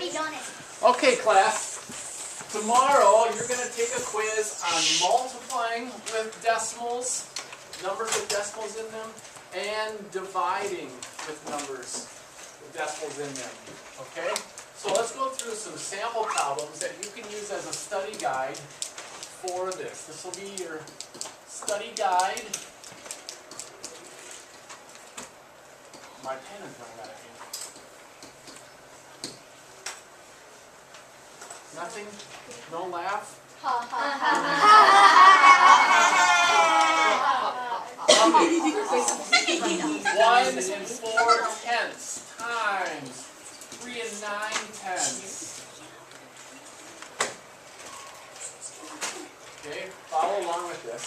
already done it. Okay, class. Tomorrow you're going to take a quiz on multiplying with decimals, numbers with decimals in them, and dividing with numbers with decimals in them. Okay? So let's go through some sample problems that you can use as a study guide for this. This will be your study guide. My pen is running out of ink. Nothing? No laugh? Ha ha ha. 1 and 4/10 times 3 and 9/10. Okay, follow along with this.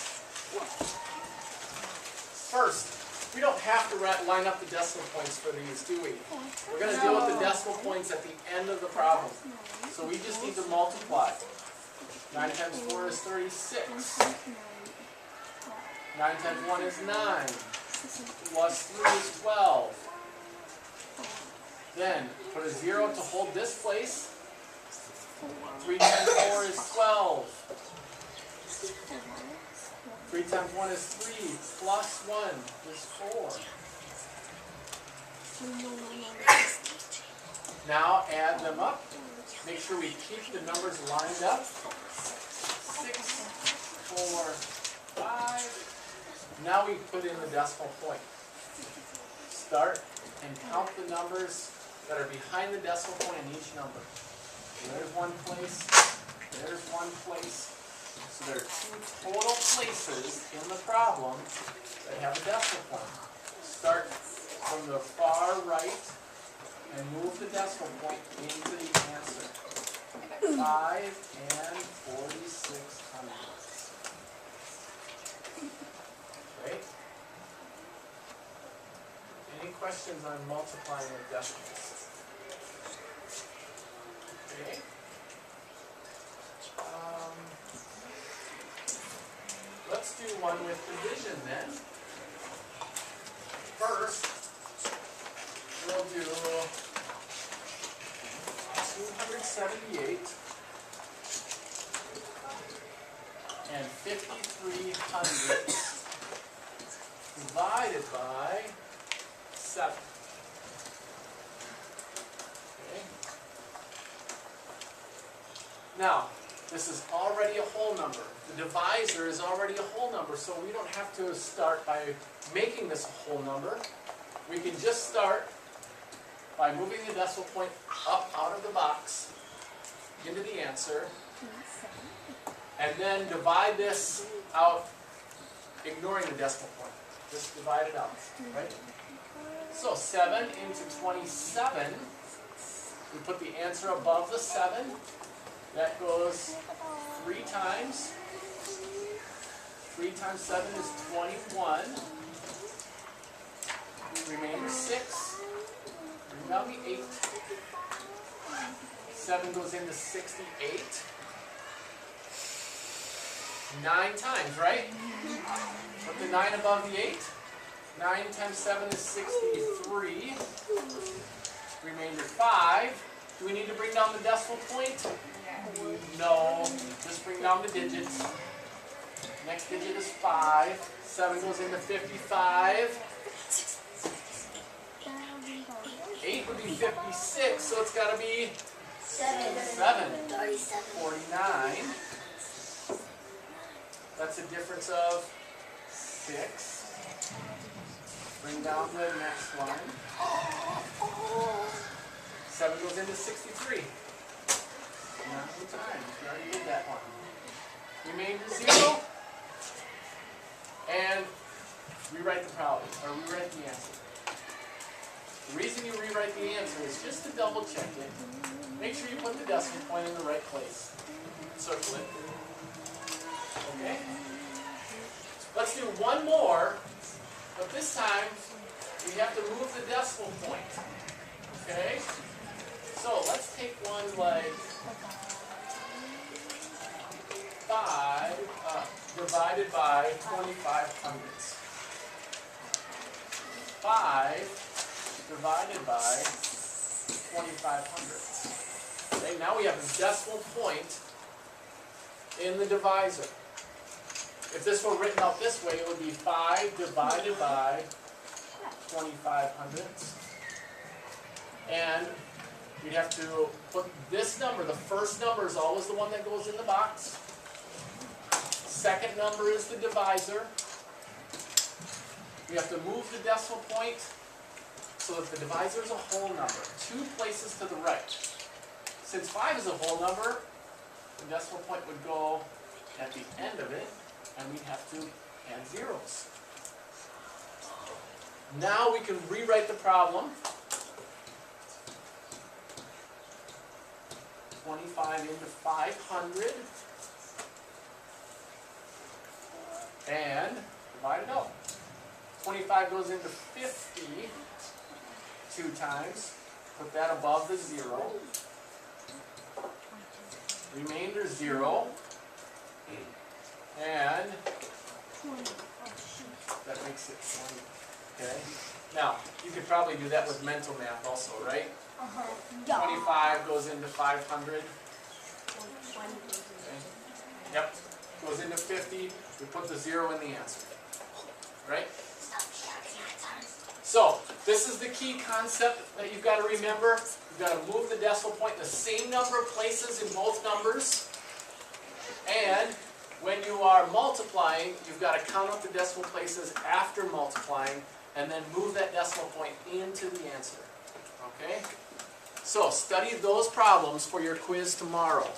First, we don't have to line up the decimal points for these, do we? We're going to deal with the decimal points at the end of the problem. So we just need to multiply. 9 times 4 is 36. 9 times 1 is 9. Plus 3 is 12. Then put a 0 to hold this place. 3 times 4 is 12. 3 times 1 is 3. Plus 1 is 4. Now add them up. Make sure we keep the numbers lined up. 6, 4, 5. Now we put in the decimal point. Start and count the numbers that are behind the decimal point in each number. There's one place. There's one place. So there are 2 total places in the problem that have a decimal point. Start from the far right and move the decimal point into the answer. 5 and 46/100. Right? Any questions on multiplying with decimals? Okay. Let's do one with division then. First, we'll do 278 and 53/100 divided by 7. Okay. Now, this is already a whole number. The divisor is already a whole number, so we don't have to start by making this a whole number. We can just start by moving the decimal point up out of the box into the answer, and then divide this out, ignoring the decimal point. Just divide it out, right? So 7 into 27, we put the answer above the 7. That goes 3 times. 3 times 7 is 21. Remainder 6. Bring down the 8. 7 goes into 68. 9 times, right? Put the 9 above the 8. 9 times 7 is 63. Remainder 5. Do we need to bring down the decimal point? No. Just bring down the digits. Next digit is 5. 7 goes into 55. 8 would be 56, so it's got to be 7. 49. That's a difference of 6. Bring down the next one. 7 goes into 63. 9 times. We already did that one. Remainder 0. And rewrite the problem, or rewrite the answer. The reason you rewrite the answer is just to double check it. Make sure you put the decimal point in the right place. Circle it. Okay? Let's do one more, but this time we have to move the decimal point. Okay? So let's take one like 5 divided by 25/100. 5 divided by 25/100. now we have a decimal point in the divisor. If this were written out this way, it would be 5 divided by 25 hundredths. And you'd have to put this number, the first number is always the one that goes in the box. Second number is the divisor. We have to move the decimal point so that the divisor is a whole number, 2 places to the right. Since 5 is a whole number, the decimal point would go at the end of it, and we'd have to add zeros. Now we can rewrite the problem. 25 into 500 and divide it out. 25 goes into 50 2 times. Put that above the 0. Remainder 0. And that makes it 20. Okay. Now, you could probably do that with mental math also, right? 25 goes into 500. Okay. Yep. Goes into 50. We put the 0 in the answer. Right? So, this is the key concept that you've got to remember. You've got to move the decimal point in the same number of places in both numbers. And when you are multiplying, you've got to count up the decimal places after multiplying and then move that decimal point into the answer. Okay? So, study those problems for your quiz tomorrow.